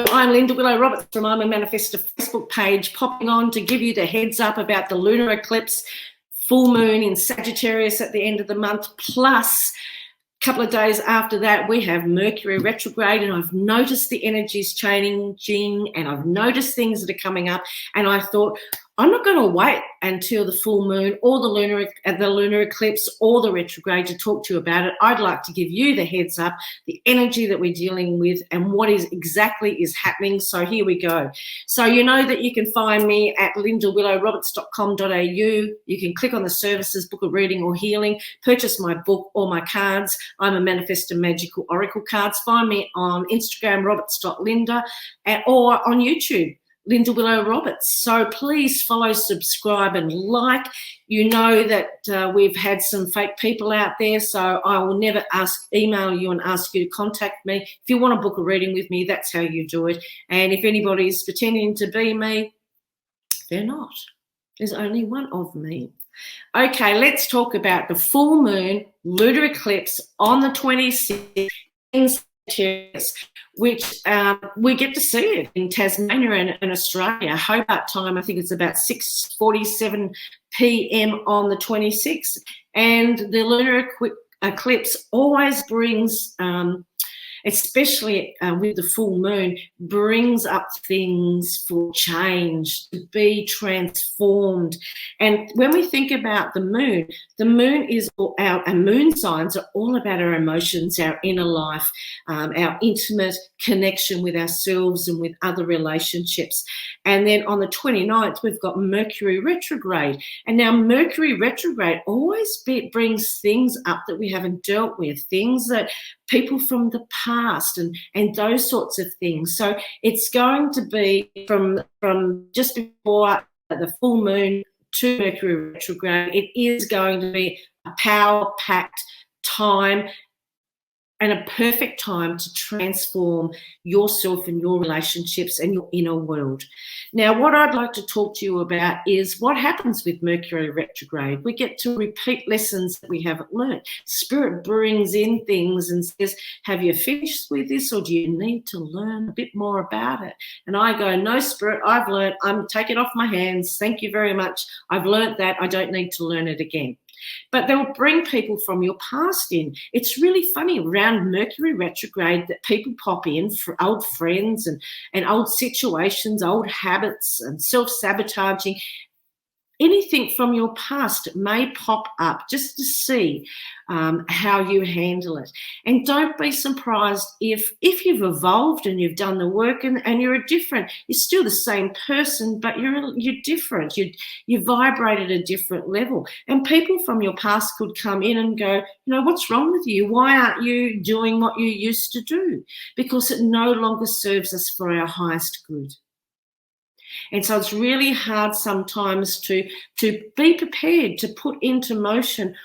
Hello, I'm Linda Willow Roberts from I'm a Manifestor Facebook page, popping on to give you the heads up about the lunar eclipse, full moon in Sagittarius at the end of the month, plus a couple of days after that we have Mercury retrograde, and I've noticed the energies changing and I've noticed things that are coming up, and I thought I'm not going to wait until the full moon or the lunar eclipse or the retrograde to talk to you about it. I'd like to give you the heads up, the energy that we're dealing with and what exactly is happening. So here we go. So you know that you can find me at lindawillowroberts.com.au. You can click on the services, book a reading or healing, purchase my book or my cards. I'm a Manifestor Magical Oracle cards. Find me on Instagram, roberts.linda, or on YouTube, Linda Willow Roberts. So please follow, subscribe and like. You know that we've had some fake people out there, so I will never email you and ask you to contact me. If you want to book a reading with me, that's how you do it. And if anybody's pretending to be me, they're not. There's only one of me. Okay, let's talk about the full moon lunar eclipse on the 26th in Sagittarius, which we get to see it in Tasmania and Australia. Hobart time, I think it's about 6:47 p.m. on the 26th. And the lunar eclipse always brings, especially with the full moon, brings up things for change, to be transformed. And when we think about the moon is our moon signs are all about our emotions, our inner life, our intimate connection with ourselves and with other relationships. And then on the 29th, we've got Mercury retrograde. And now Mercury retrograde always brings things up that we haven't dealt with, things that people from the past and those sorts of things. So it's going to be from just before the full moon to Mercury retrograde. It is going to be a power-packed time and a perfect time to transform yourself and your relationships and your inner world. Now, what I'd like to talk to you about is what happens with Mercury retrograde. We get to repeat lessons that we haven't learned. Spirit brings in things and says, have you finished with this, or do you need to learn a bit more about it? And I go, no, Spirit, I've learned. I'm taking it off my hands. Thank you very much. I've learned that. I don't need to learn it again. But they'll bring people from your past in. It's really funny around Mercury retrograde that people pop in for old friends and old situations, old habits and self-sabotaging. Anything from your past may pop up just to see how you handle it. And don't be surprised if you've evolved and you've done the work and you're still the same person, but you're different. You vibrate at a different level. And people from your past could come in and go, what's wrong with you? Why aren't you doing what you used to do? Because it no longer serves us for our highest good. And so it's really hard sometimes to be prepared to put into motion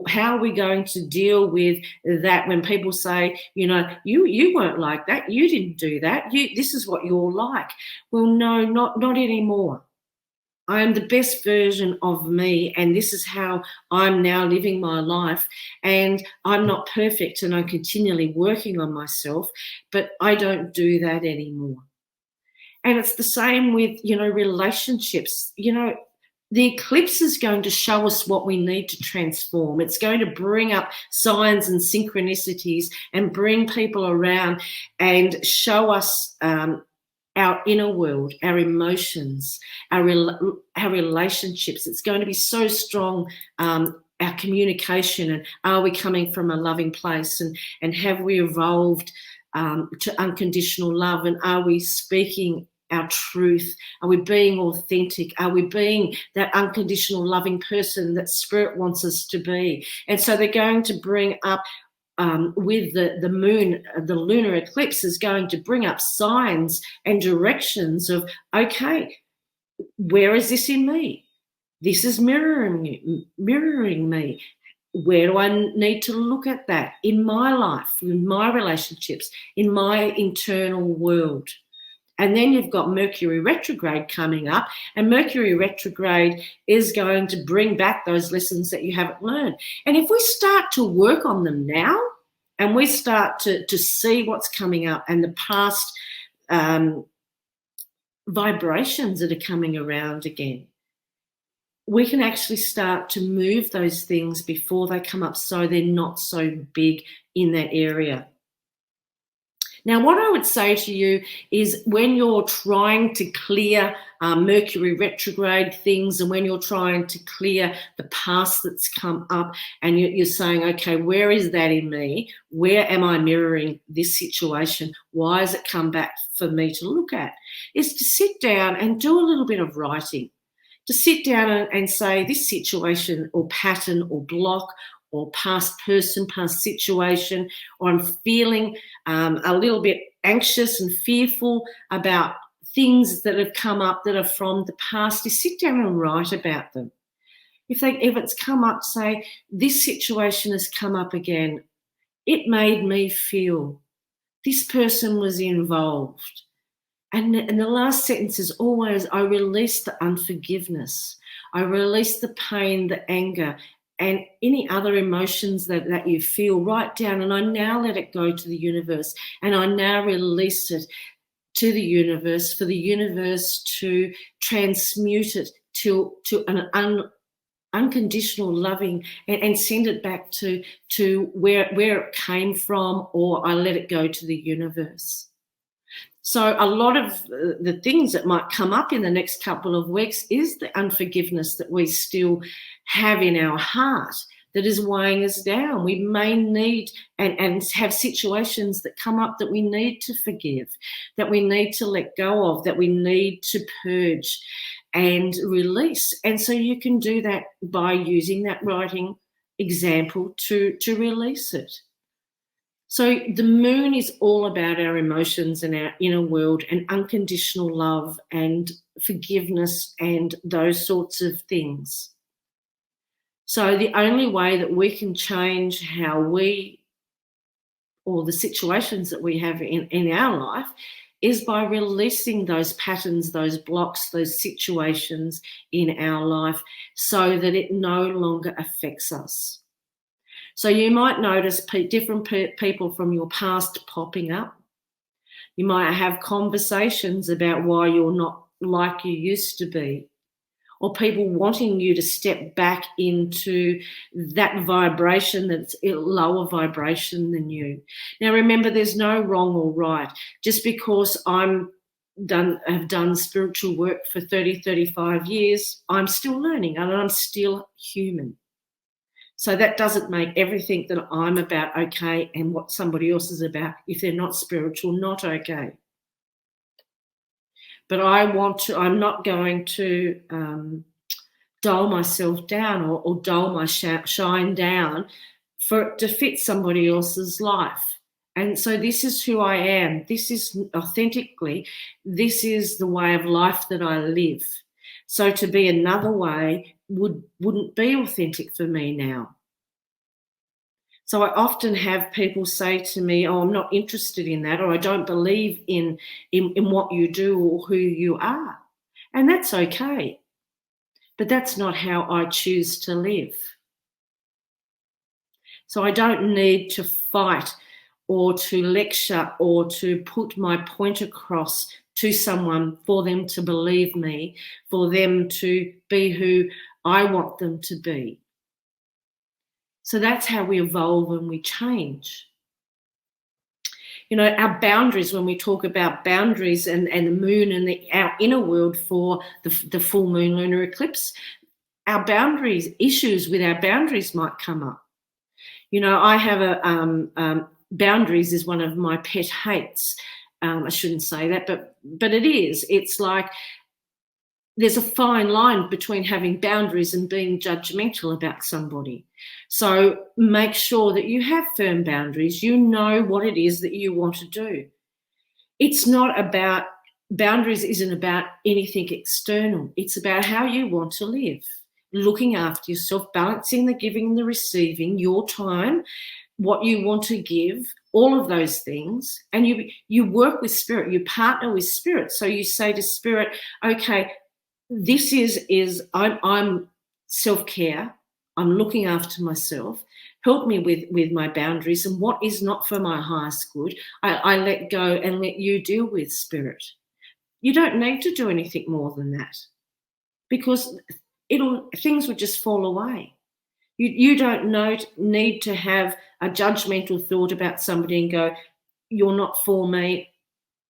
how we're going to deal with that when people say, you weren't like that, you didn't do that, this is what you're like. Well, no, not anymore. I am the best version of me, and this is how I'm now living my life. And I'm not perfect, and I'm continually working on myself, but I don't do that anymore. And it's the same with, relationships. The eclipse is going to show us what we need to transform. It's going to bring up signs and synchronicities and bring people around and show us our inner world, our emotions, our relationships. It's going to be so strong, our communication, and are we coming from a loving place, and have we evolved to unconditional love, and are we speaking our truth? Are we being authentic? Are we being that unconditional loving person that Spirit wants us to be? And so they're going to bring up with the moon, the lunar eclipse is going to bring up signs and directions of, okay, where is this in me? This is mirroring me. Where do I need to look at that in my life, in my relationships, in my internal world? And then you've got Mercury retrograde coming up, and Mercury retrograde is going to bring back those lessons that you haven't learned. And if we start to work on them now, and we start to see what's coming up and the past vibrations that are coming around again. We can actually start to move those things before they come up so they're not so big in that area. Now, what I would say to you is when you're trying to clear Mercury retrograde things, and when you're trying to clear the past that's come up, and you're saying, okay, where is that in me? Where am I mirroring this situation? Why has it come back for me to look at? Is to sit down and do a little bit of writing. To sit down and say this situation or pattern or block or past person, past situation, or I'm feeling a little bit anxious and fearful about things that have come up that are from the past, is sit down and write about them. If it's come up, say, this situation has come up again, it made me feel, this person was involved. And the last sentence is always, I release the unforgiveness. I release the pain, the anger, and any other emotions that you feel. Write down, and I now let it go to the universe. And I now release it to the universe, for the universe to transmute it to an unconditional loving, and send it back to where it came from, or I let it go to the universe. So a lot of the things that might come up in the next couple of weeks is the unforgiveness that we still have in our heart that is weighing us down. We may need and have situations that come up that we need to forgive, that we need to let go of, that we need to purge and release. And so you can do that by using that writing example to release it. So the moon is all about our emotions and our inner world and unconditional love and forgiveness and those sorts of things. So the only way that we can change how we, or the situations that we have in our life, is by releasing those patterns, those blocks, those situations in our life so that it no longer affects us. So you might notice different people from your past popping up. You might have conversations about why you're not like you used to be, or people wanting you to step back into that vibration that's a lower vibration than you. Now, remember, there's no wrong or right. Just because have done spiritual work for 30, 35 years, I'm still learning and I'm still human. So that doesn't make everything that I'm about okay and what somebody else is about, if they're not spiritual, not okay. But I'm not going to dull myself down or dull my shine down for it to fit somebody else's life. And so this is who I am. This is authentically, this is the way of life that I live. So to be another way wouldn't be authentic for me now. So I often have people say to me, oh, I'm not interested in that, or I don't believe in what you do or who you are. And that's okay. But that's not how I choose to live. So I don't need to fight or to lecture or to put my point across to someone for them to believe me, for them to be who I want them to be. So that's how we evolve and we change. You know, our boundaries, when we talk about boundaries and the moon and our inner world for the full moon lunar eclipse, our boundaries, issues with our boundaries might come up. You know, I have boundaries is one of my pet hates. I shouldn't say that, but it is. It's like there's a fine line between having boundaries and being judgmental about somebody. So make sure that you have firm boundaries. You know what it is that you want to do. It's not about, boundaries isn't about anything external. It's about how you want to live, looking after yourself, balancing the giving and the receiving, your time, what you want to give, all of those things. And you work with spirit, you partner with spirit. So you say to spirit, okay, this is I'm self-care. I'm looking after myself. Help me with my boundaries, and what is not for my highest good, I let go and let you deal with, Spirit. You don't need to do anything more than that, because things would just fall away. You don't need to have a judgmental thought about somebody and go, you're not for me,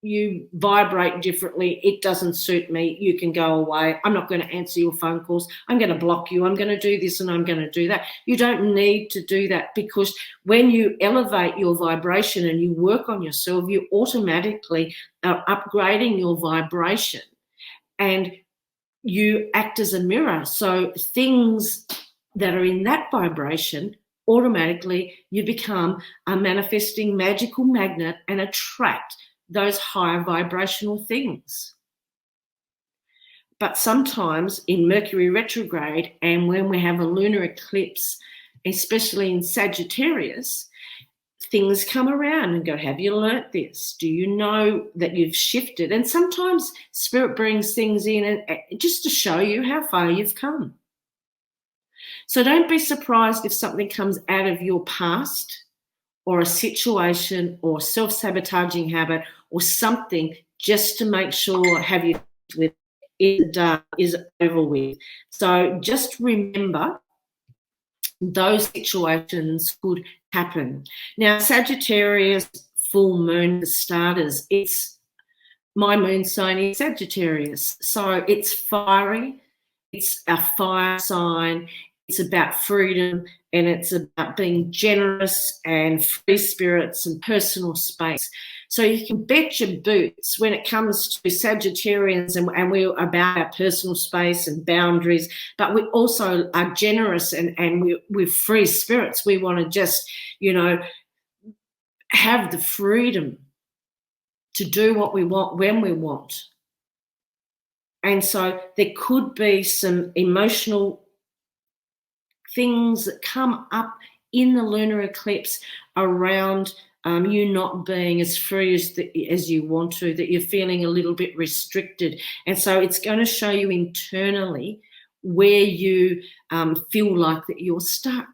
you vibrate differently, it doesn't suit me, you can go away, I'm not going to answer your phone calls, I'm going to block you, I'm going to do this and I'm going to do that. You don't need to do that, because when you elevate your vibration and you work on yourself, you automatically are upgrading your vibration, and you act as a mirror. So things that are in that vibration, automatically you become a manifesting magical magnet and attract those higher vibrational things. But sometimes in Mercury retrograde, and when we have a lunar eclipse, especially in Sagittarius, things come around and go, have you learnt this? Do you know that you've shifted? And sometimes Spirit brings things in and just to show you how far you've come. So don't be surprised if something comes out of your past, or a situation, or self-sabotaging habit, or something, just to make sure have you with is over with. So just remember, those situations could happen. Now, Sagittarius full moon for starters, my moon sign is Sagittarius, so it's fiery, it's a fire sign, it's about freedom, and it's about being generous and free spirits and personal space. So you can bet your boots when it comes to Sagittarians, and we're about our personal space and boundaries, but we also are generous and we're free spirits. We want to just, have the freedom to do what we want when we want. And so there could be some emotional things that come up in the lunar eclipse around you not being as free as you want to, that you're feeling a little bit restricted. And so it's going to show you internally where you feel like that you're stuck.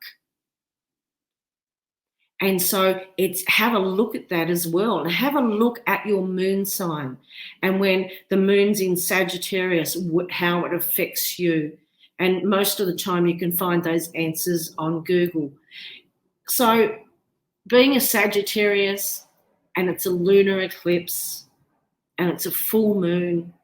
And so have a look at that as well, and have a look at your moon sign, and when the moon's in Sagittarius, how it affects you. And most of the time you can find those answers on Google. So being a Sagittarius, and it's a lunar eclipse, and it's a full moon,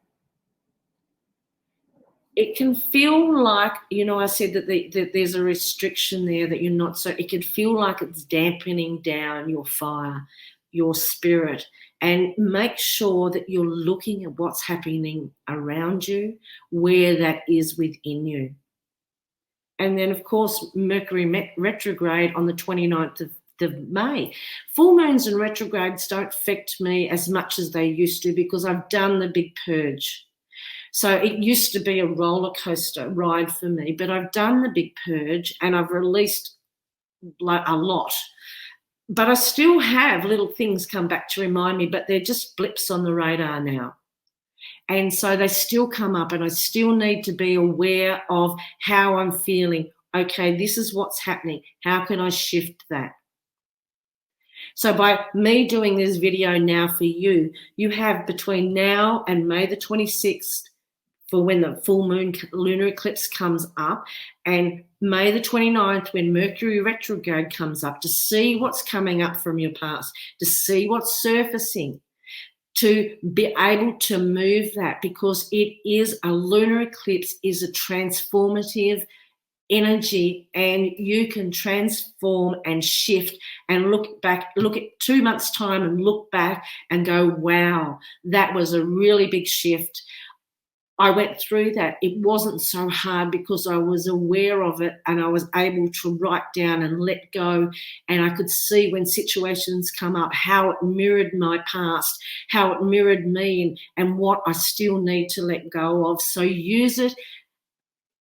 it can feel like, I said that there's a restriction there, that you're not so, it can feel like it's dampening down your fire, your spirit. And make sure that you're looking at what's happening around you, where that is within you. And then, of course, Mercury retrograde on the 29th of May. Full moons and retrogrades don't affect me as much as they used to, because I've done the big purge. So it used to be a roller coaster ride for me, but I've done the big purge and I've released a lot. But I still have little things come back to remind me, but they're just blips on the radar now. And so they still come up, and I still need to be aware of how I'm feeling. Okay, this is what's happening. How can I shift that? So by me doing this video now for you, you have between now and May the 26th, for when the full moon lunar eclipse comes up, and May the 29th when Mercury retrograde comes up, to see what's coming up from your past, to see what's surfacing, to be able to move that, because it is a lunar eclipse, is a transformative energy, and you can transform and shift and look at 2 months' time and look back and go, wow, that was a really big shift. I went through that. It wasn't so hard because I was aware of it, and I was able to write down and let go, and I could see when situations come up how it mirrored my past, how it mirrored me, and what I still need to let go of. So use it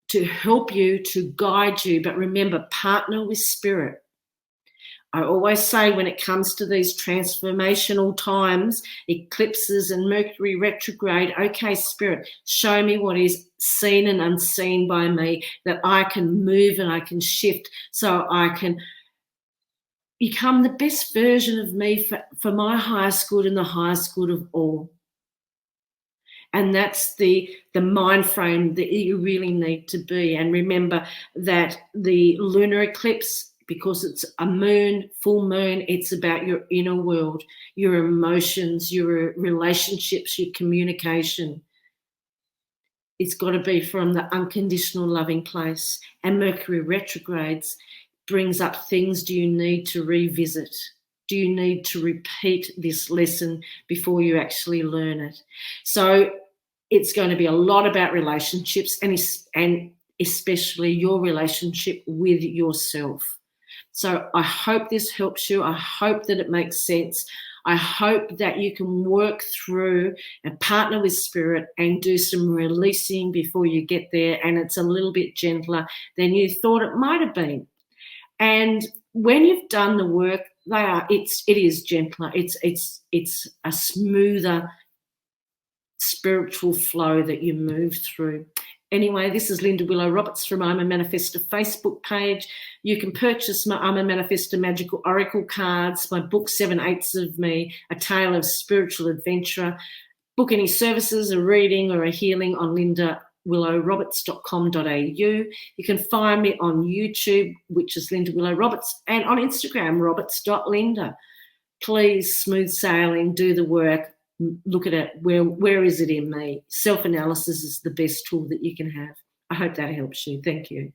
to help you, to guide you, but remember, partner with spirit. I always say, when it comes to these transformational times, eclipses and Mercury retrograde, okay, spirit, show me what is seen and unseen by me, that I can move and I can shift, so I can become the best version of me for my highest good and the highest good of all. And that's the mind frame that you really need to be. And remember that the lunar eclipse, because it's a moon, full moon, it's about your inner world, your emotions, your relationships, your communication. It's got to be from the unconditional loving place. And Mercury retrogrades brings up things do you need to revisit? Do you need to repeat this lesson before you actually learn it? So it's going to be a lot about relationships and especially your relationship with yourself. So I hope this helps you. I hope that it makes sense. I hope that you can work through and partner with spirit and do some releasing before you get there, and it's a little bit gentler than you thought it might have been. And when you've done the work, it is gentler. It's a smoother spiritual flow that you move through. Anyway, this is Linda Willow Roberts from I'm a Manifestor Facebook page. You can purchase my I'm a Manifestor Magical Oracle cards, my book 7/8 of Me, A Tale of Spiritual Adventure. Book any services, a reading or a healing on lindawillowroberts.com.au. You can find me on YouTube, which is Linda Willow Roberts, and on Instagram, roberts.linda. Please, smooth sailing, do the work. Look at it. Where is it in me? Self-analysis is the best tool that you can have. I hope that helps you. Thank you.